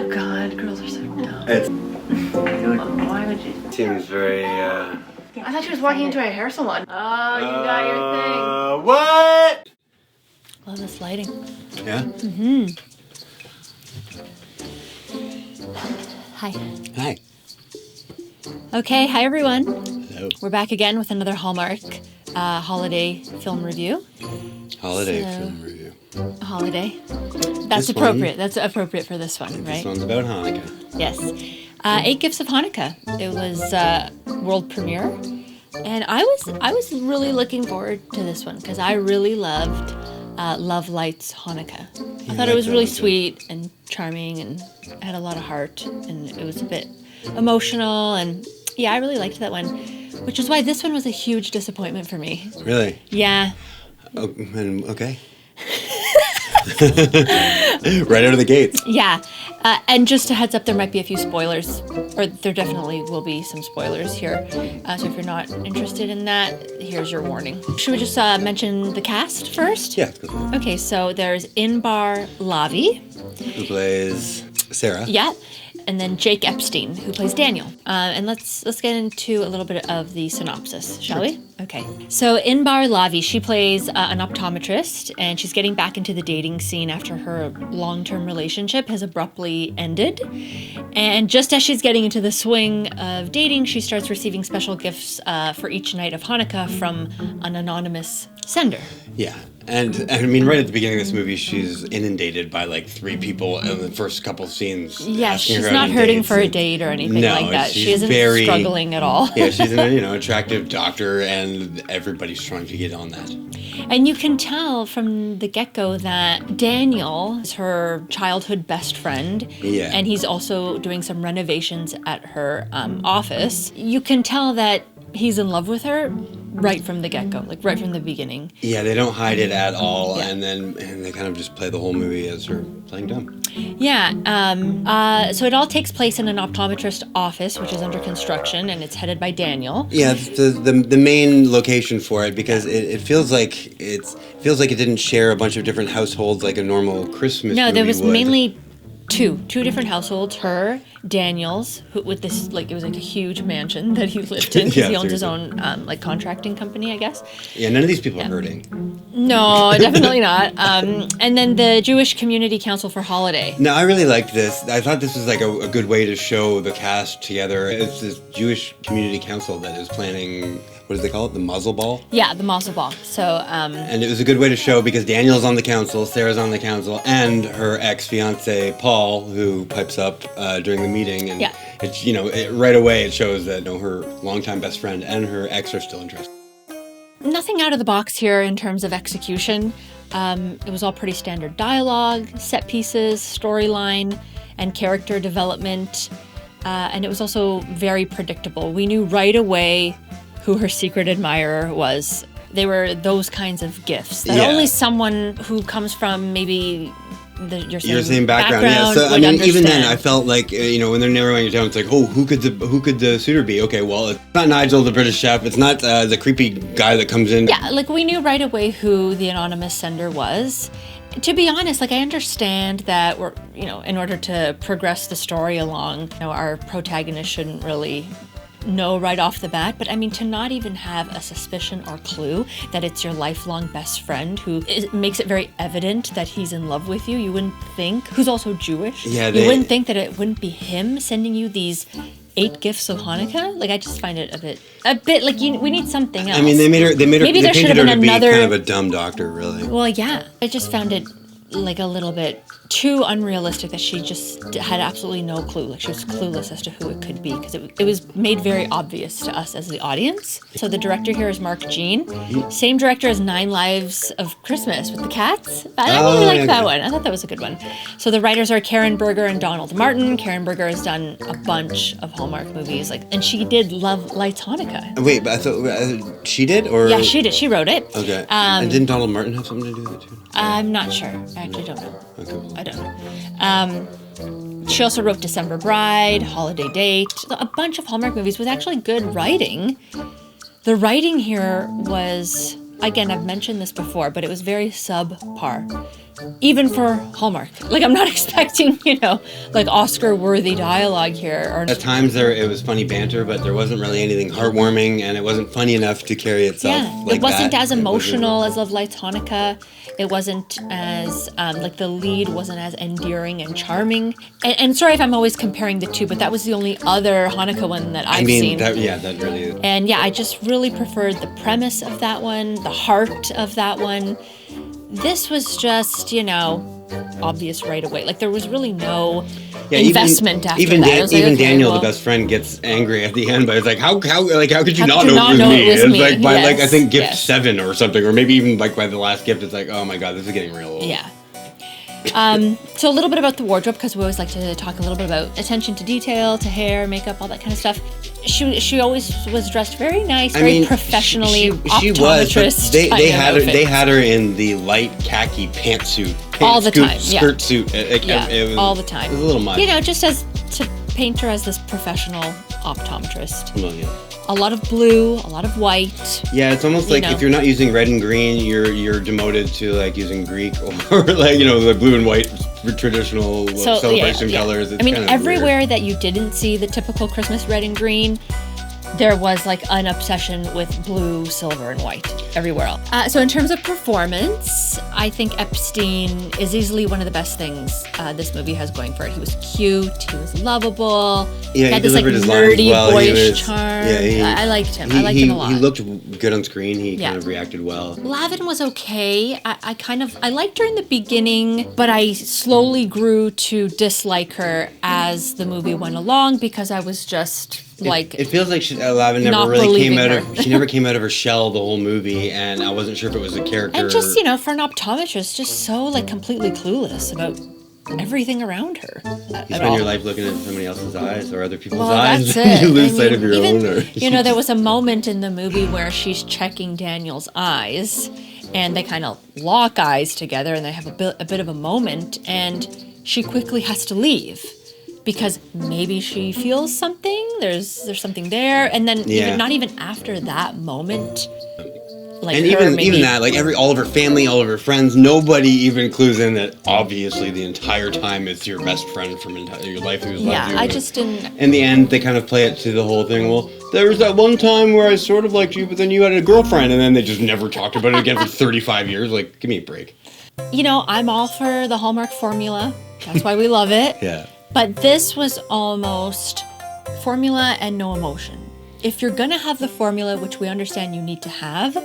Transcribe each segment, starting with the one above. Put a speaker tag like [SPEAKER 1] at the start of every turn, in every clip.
[SPEAKER 1] Oh God, girls are so dumb.
[SPEAKER 2] It's
[SPEAKER 1] Why would you?
[SPEAKER 2] seems very.
[SPEAKER 1] I thought she was walking into a hair salon. Oh, you got your
[SPEAKER 2] What?
[SPEAKER 1] Love this lighting.
[SPEAKER 2] Yeah.
[SPEAKER 1] Hi.
[SPEAKER 2] Hi.
[SPEAKER 1] Okay, hi everyone.
[SPEAKER 2] Hello.
[SPEAKER 1] We're back again with another Hallmark holiday film review.
[SPEAKER 2] Holiday
[SPEAKER 1] So-
[SPEAKER 2] film review.
[SPEAKER 1] Holiday. That's
[SPEAKER 2] This
[SPEAKER 1] appropriate.
[SPEAKER 2] one-
[SPEAKER 1] That's appropriate for this one,
[SPEAKER 2] This
[SPEAKER 1] right?
[SPEAKER 2] one's about Hanukkah.
[SPEAKER 1] Yes. 8 Gifts of Hanukkah. It was world premiere, and I was really looking forward to this one because I really loved Love Lights Hanukkah. I thought it was really sweet and charming and had a lot of heart, and it was a bit emotional, and yeah, I really liked that one, which is why this one was a huge disappointment for me.
[SPEAKER 2] Really?
[SPEAKER 1] Yeah.
[SPEAKER 2] Oh, okay. Right out of the gates.
[SPEAKER 1] Yeah, and just a heads up, there might be a few spoilers, or there definitely will be some spoilers here. So if you're not interested in that, here's your warning. Should we just mention the cast first?
[SPEAKER 2] Yeah. Let's go.
[SPEAKER 1] Okay, so there's Inbar Lavi.
[SPEAKER 2] Who plays Sarah?
[SPEAKER 1] Yeah. And then Jake Epstein, who plays Daniel. And let's get into a little bit of the synopsis, shall we? Okay. So Inbar Lavi, she plays an optometrist, and she's getting back into the dating scene after her long-term relationship has abruptly ended. And just as she's getting into the swing of dating, she starts receiving special gifts for each night of Hanukkah from an anonymous sender.
[SPEAKER 2] Yeah. And I mean, right at the beginning of this movie, she's inundated by like 3 people in the first couple scenes.
[SPEAKER 1] Yeah,
[SPEAKER 2] asking
[SPEAKER 1] she's
[SPEAKER 2] her
[SPEAKER 1] not
[SPEAKER 2] on
[SPEAKER 1] hurting
[SPEAKER 2] dates,
[SPEAKER 1] for a
[SPEAKER 2] and-
[SPEAKER 1] date or anything
[SPEAKER 2] No,
[SPEAKER 1] like that.
[SPEAKER 2] she's
[SPEAKER 1] She isn't
[SPEAKER 2] very-
[SPEAKER 1] struggling at all.
[SPEAKER 2] Yeah, she's an attractive doctor, and everybody's trying to get on that.
[SPEAKER 1] And you can tell from the get-go that Daniel is her childhood best friend.
[SPEAKER 2] Yeah.
[SPEAKER 1] And he's also doing some renovations at her office. You can tell that he's in love with her right from the get-go, like right from the beginning.
[SPEAKER 2] Yeah, they don't hide it at all,
[SPEAKER 1] Yeah.
[SPEAKER 2] and they kind of just play the whole movie as her playing dumb.
[SPEAKER 1] Yeah. So it all takes place in an optometrist office, which is under construction, and it's headed by Daniel.
[SPEAKER 2] Yeah, it's the main location for it because it feels like it didn't share a bunch of different households like a normal Christmas
[SPEAKER 1] No,
[SPEAKER 2] movie
[SPEAKER 1] there was
[SPEAKER 2] would.
[SPEAKER 1] mainly two different households. Her, Daniel's, who with this it was like a huge mansion that he lived in because
[SPEAKER 2] Yeah,
[SPEAKER 1] he owns his
[SPEAKER 2] seriously.
[SPEAKER 1] own contracting company, I guess.
[SPEAKER 2] Yeah, none of these people are hurting.
[SPEAKER 1] No, definitely not. And then the Jewish Community Council for Holiday.
[SPEAKER 2] No, I really liked this. I thought this was like a good way to show the cast together. It's this Jewish community council that is planning, what do they call it? The muzzle ball?
[SPEAKER 1] Yeah, the Mazel Ball. So,
[SPEAKER 2] And it was a good way to show because Daniel's on the council, Sarah's on the council, and her ex-fiance Paul, who pipes up during the meeting. And
[SPEAKER 1] Yeah.
[SPEAKER 2] it's right away it shows that her longtime best friend and her ex are still interested.
[SPEAKER 1] nothing out of the box here in terms of execution. It was all pretty standard dialogue, set pieces, storyline, and character development. And it was also very predictable. We knew right away who her secret admirer was. They were those kinds of gifts that
[SPEAKER 2] Yeah.
[SPEAKER 1] only someone who comes from maybe your
[SPEAKER 2] Same background, yeah. So I
[SPEAKER 1] would
[SPEAKER 2] mean, even then,
[SPEAKER 1] understand.
[SPEAKER 2] I felt like when they're narrowing it down, it's like, oh, who could the suitor be? Okay, well, it's not Nigel, the British chef. It's not the creepy guy that comes in.
[SPEAKER 1] Yeah, like we knew right away who the anonymous sender was. To be honest, like I understand that we're, in order to progress the story along, our protagonist shouldn't really know right off the bat, but I mean, to not even have a suspicion or clue that it's your lifelong best friend who makes it very evident that he's in love with you. You wouldn't think, who's also Jewish.
[SPEAKER 2] Yeah,
[SPEAKER 1] you wouldn't think that it wouldn't be him sending you these 8 gifts of Hanukkah. Like I just find it a bit like we need something else.
[SPEAKER 2] I mean, they made her.
[SPEAKER 1] Maybe there should
[SPEAKER 2] painted
[SPEAKER 1] have
[SPEAKER 2] her
[SPEAKER 1] been
[SPEAKER 2] to be
[SPEAKER 1] another.
[SPEAKER 2] kind of a dumb doctor, really.
[SPEAKER 1] Well, yeah. I just found it like a little bit too unrealistic that she just had absolutely no clue. Like she was clueless as to who it could be because it was made very obvious to us as the audience. So the director here is Mark Jean. Same director as 9 Lives of Christmas with the cats. I really liked that one. I thought that was a good one. So the writers are Karen Berger and Donald Martin. Karen Berger has done a bunch of Hallmark movies, and she did Love Lights Hanukkah.
[SPEAKER 2] Wait, but I thought she did, or
[SPEAKER 1] Yeah, she did. She wrote it.
[SPEAKER 2] Okay. And didn't Donald Martin have something to do with it too?
[SPEAKER 1] I'm not sure. I actually don't know.
[SPEAKER 2] Okay.
[SPEAKER 1] I don't know. She also wrote December Bride, Holiday Date, a bunch of Hallmark movies with actually good writing. The writing here was, again, I've mentioned this before, but it was very subpar. even for Hallmark. Like, I'm not expecting, like Oscar-worthy dialogue here. Or
[SPEAKER 2] At times it was funny banter, but there wasn't really anything heartwarming, and it wasn't funny enough to carry itself like
[SPEAKER 1] it wasn't
[SPEAKER 2] that.
[SPEAKER 1] as emotional as Love Lights Hanukkah. It wasn't as, the lead wasn't as endearing and charming. And sorry if I'm always comparing the two, but that was the only other Hanukkah one that I've seen.
[SPEAKER 2] That really is.
[SPEAKER 1] And I just really preferred the premise of that one, the heart of that one. This was just, obvious right away. Like, there was really no investment after that.
[SPEAKER 2] Even Daniel, the best friend, gets angry at the end, but it's like, how could you not know it was me? It's like by I think gift 7 or something, or maybe even by the last gift, it's like, oh my god, this is getting real old.
[SPEAKER 1] Yeah. So a little bit about the wardrobe, because we always like to talk a little bit about attention to detail, to hair, makeup, all that kind of stuff. She always was dressed very nice, very professionally.
[SPEAKER 2] She was. But they had her in the light khaki pantsuit,
[SPEAKER 1] all the time,
[SPEAKER 2] skirt suit. It was,
[SPEAKER 1] all the time.
[SPEAKER 2] It was a little much.
[SPEAKER 1] Just as to paint her as this professional optometrist.
[SPEAKER 2] Well, yeah.
[SPEAKER 1] A lot of blue, a lot of white.
[SPEAKER 2] Yeah, it's almost like if you're not using red and green, you're demoted to like using Greek or like the blue and white traditional celebration colors. It's kind of
[SPEAKER 1] everywhere
[SPEAKER 2] weird.
[SPEAKER 1] that you didn't see the typical Christmas red and green, there was like an obsession with blue, silver, and white everywhere else. So in terms of performance, I think Epstein is easily one of the best things this movie has going for it. He was cute, he was lovable, he had this like nerdy, boyish charm. Yeah, I liked him. I liked him a lot.
[SPEAKER 2] He looked good on screen. He kind of reacted well.
[SPEAKER 1] Lavin was okay. I liked her in the beginning, but I slowly grew to dislike her as the movie went along, because I was just
[SPEAKER 2] it feels like Lavin never really came out of she never came out of her shell the whole movie, and I wasn't sure if it was a character.
[SPEAKER 1] And just for an optometrist, just so like completely clueless about everything around her.
[SPEAKER 2] You spend your life looking at somebody else's eyes or other people's
[SPEAKER 1] eyes.
[SPEAKER 2] That's it. You lose sight of your own.
[SPEAKER 1] There was a moment in the movie where she's checking Daniel's eyes, and they kind of lock eyes together, and they have a bit of a moment, and she quickly has to leave, because maybe she feels something. There's something there, and then not even after that moment, like,
[SPEAKER 2] and even that, like all of her family, all of her friends, nobody even clues in that obviously the entire time it's your best friend from your life who's loved you.
[SPEAKER 1] I just didn't.
[SPEAKER 2] In the end, they kind of play it to the whole thing. Well, there was that one time where I sort of liked you, but then you had a girlfriend, and then they just never talked about it again for 35 years. Like, give me a break.
[SPEAKER 1] I'm all for the Hallmark formula. That's why we love it.
[SPEAKER 2] Yeah.
[SPEAKER 1] But this was almost formula and no emotion. If you're going to have the formula, which we understand you need to have,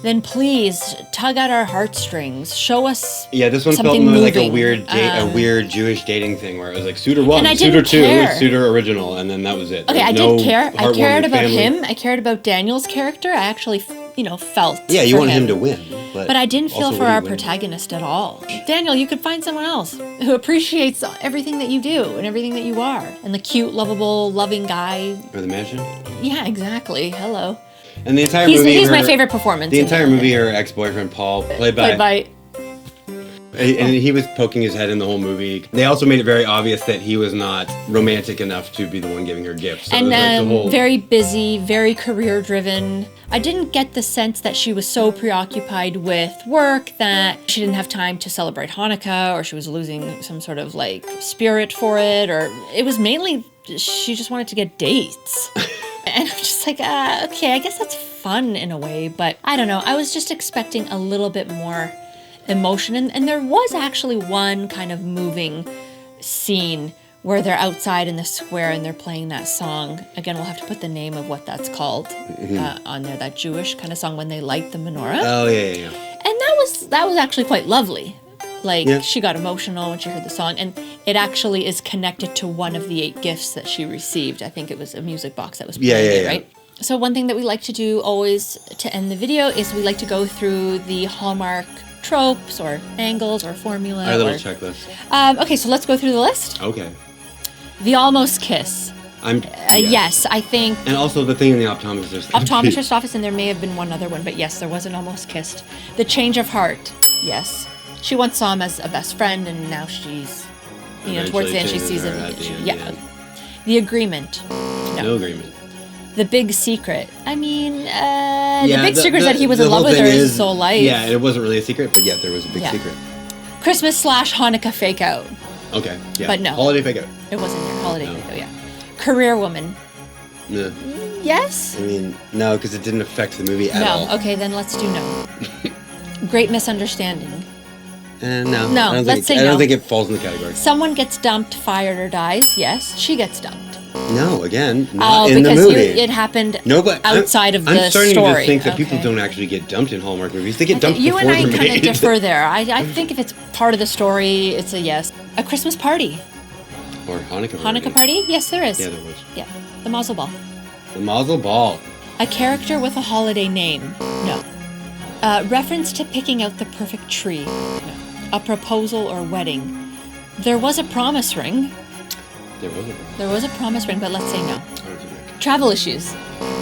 [SPEAKER 1] then please tug at our heartstrings. Show us
[SPEAKER 2] this one felt more like a weird Jewish dating thing where it was like suitor 1, suitor 2, suitor original, and then that was it.
[SPEAKER 1] Okay, I did care. I cared about him. I cared about Daniel's character. I actually, felt
[SPEAKER 2] Yeah, you wanted him to win.
[SPEAKER 1] But I didn't feel for our protagonist at all. Daniel, you could find someone else who appreciates everything that you do and everything that you are. And the cute, lovable, loving guy.
[SPEAKER 2] Or the mansion?
[SPEAKER 1] Yeah, exactly. Hello.
[SPEAKER 2] And the entire movie...
[SPEAKER 1] He's my favorite performance.
[SPEAKER 2] The entire movie, her ex-boyfriend, Paul, played by... And he was poking his head in the whole movie. They also made it very obvious that he was not romantic enough to be the one giving her gifts. So
[SPEAKER 1] and very busy, very career-driven. I didn't get the sense that she was so preoccupied with work that she didn't have time to celebrate Hanukkah, or she was losing some sort of like spirit for it, or it was mainly she just wanted to get dates. And I'm just like, okay, I guess that's fun in a way, but I don't know. I was just expecting a little bit more emotion, and there was actually one kind of moving scene where they're outside in the square and they're playing that song. Again, we'll have to put the name of what that's called on there, that Jewish kind of song when they light the menorah.
[SPEAKER 2] Oh, yeah.
[SPEAKER 1] And that was actually quite lovely. Like, she got emotional when she heard the song, and it actually is connected to one of the 8 gifts that she received. I think it was a music box that was playing right? So one thing that we like to do always to end the video is we like to go through the Hallmark tropes or angles or formula.
[SPEAKER 2] Our little checklist.
[SPEAKER 1] Okay, so let's go through the list.
[SPEAKER 2] Okay.
[SPEAKER 1] The almost kiss. Yes, I think.
[SPEAKER 2] And also the thing in the optometrist
[SPEAKER 1] office, and there may have been one other one, but yes, there was an almost kissed. The change of heart. Yes. She once saw him as a best friend, and now she's, towards the end she sees him. The agreement.
[SPEAKER 2] No agreement.
[SPEAKER 1] The big secret. I mean, the big secret is that he was in love with her his whole life.
[SPEAKER 2] Yeah, it wasn't really a secret, but there was a big secret.
[SPEAKER 1] Christmas / Hanukkah fake out.
[SPEAKER 2] Okay. Yeah.
[SPEAKER 1] But no.
[SPEAKER 2] Holiday fake out.
[SPEAKER 1] It wasn't there. Holiday fake out, yeah. Career woman.
[SPEAKER 2] No.
[SPEAKER 1] Yes?
[SPEAKER 2] I mean, no, because it didn't affect the movie at all.
[SPEAKER 1] No. Okay, then let's do no. Great misunderstanding.
[SPEAKER 2] No.
[SPEAKER 1] No, let's say no.
[SPEAKER 2] I don't think it falls in the category.
[SPEAKER 1] Someone gets dumped, fired, or dies. Yes, she gets dumped.
[SPEAKER 2] No, again, not in the
[SPEAKER 1] because
[SPEAKER 2] movie.
[SPEAKER 1] it happened outside of the
[SPEAKER 2] I'm starting
[SPEAKER 1] story.
[SPEAKER 2] to think that people don't actually get dumped in Hallmark movies. They get dumped
[SPEAKER 1] you
[SPEAKER 2] before
[SPEAKER 1] and I
[SPEAKER 2] they're
[SPEAKER 1] kind of
[SPEAKER 2] made.
[SPEAKER 1] differ there. I think if it's part of the story, it's a yes. A Christmas party.
[SPEAKER 2] Or Hanukkah party.
[SPEAKER 1] Hanukkah party? Yes, there is.
[SPEAKER 2] Yeah, there was.
[SPEAKER 1] Yeah, the Mazel Ball.
[SPEAKER 2] The Mazel Ball.
[SPEAKER 1] A character with a holiday name? No. Reference to picking out the perfect tree? No. A proposal or wedding? There was a promise ring. There was a promise ring, but let's say no. Travel issues?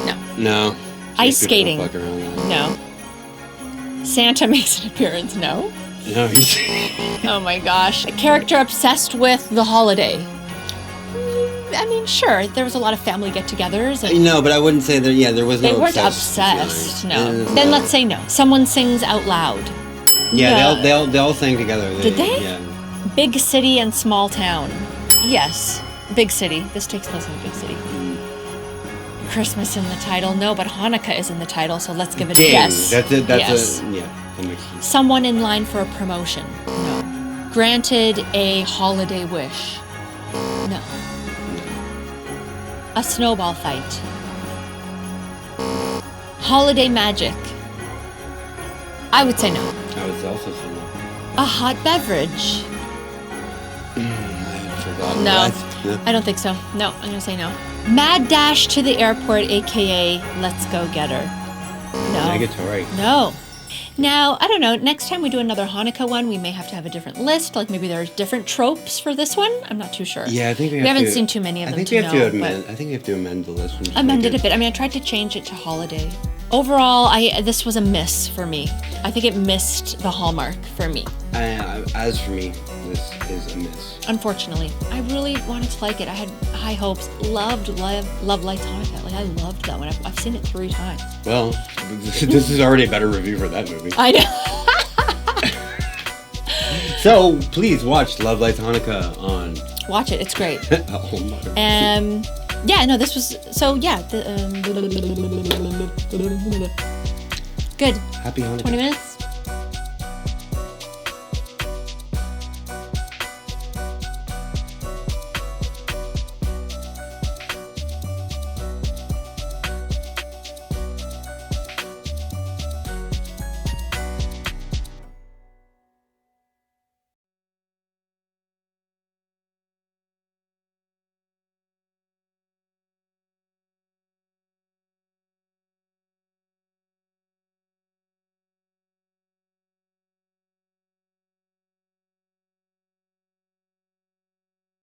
[SPEAKER 1] No.
[SPEAKER 2] No.
[SPEAKER 1] Ice skating? No. Santa makes an appearance? No.
[SPEAKER 2] No, he's...
[SPEAKER 1] Oh my gosh. A character obsessed with the holiday? I mean, sure, there was a lot of family get-togethers.
[SPEAKER 2] No, but I wouldn't say that, there was no
[SPEAKER 1] They weren't obsessed, no. Then let's say no. Someone sings out loud?
[SPEAKER 2] Yeah, they all sang together.
[SPEAKER 1] Did they?
[SPEAKER 2] Yeah.
[SPEAKER 1] Big city and small town? Yes. Big city. This takes place in a big city. Christmas in the title? No, but Hanukkah is in the title, so let's give it a yes.
[SPEAKER 2] That's it.
[SPEAKER 1] Yes.
[SPEAKER 2] That makes sense.
[SPEAKER 1] Someone in line for a promotion? No. Granted a holiday wish? No. A snowball fight? Holiday magic? I would say no.
[SPEAKER 2] I would also say no.
[SPEAKER 1] A hot beverage?
[SPEAKER 2] I forgot.
[SPEAKER 1] No, I don't think so. No, I'm going to say no. Mad dash to the airport, a.k.a. let's go get her. No.
[SPEAKER 2] Negatory.
[SPEAKER 1] No. Now, I don't know, next time we do another Hanukkah one, we may have to have a different list. Like maybe there's different tropes for this one. I'm not too sure.
[SPEAKER 2] Yeah, I think we
[SPEAKER 1] haven't seen too many of them.
[SPEAKER 2] I think we have to amend the list.
[SPEAKER 1] Amend it a bit. I mean, I tried to change it to holiday. Overall, this was a miss for me. I think it missed the Hallmark for me.
[SPEAKER 2] As for me, this is a miss.
[SPEAKER 1] Unfortunately, I really wanted to like it. I had high hopes. Loved Love Lights Hanukkah. Like I loved that one. I've seen it 3 times.
[SPEAKER 2] Well, this is already a better review for that movie.
[SPEAKER 1] I know.
[SPEAKER 2] So please watch Love Lights Hanukkah on.
[SPEAKER 1] Watch it. It's great.
[SPEAKER 2] Hallmark.
[SPEAKER 1] Yeah. No. This was so. Yeah. Good.
[SPEAKER 2] Happy Hanukkah.
[SPEAKER 1] 20 minutes.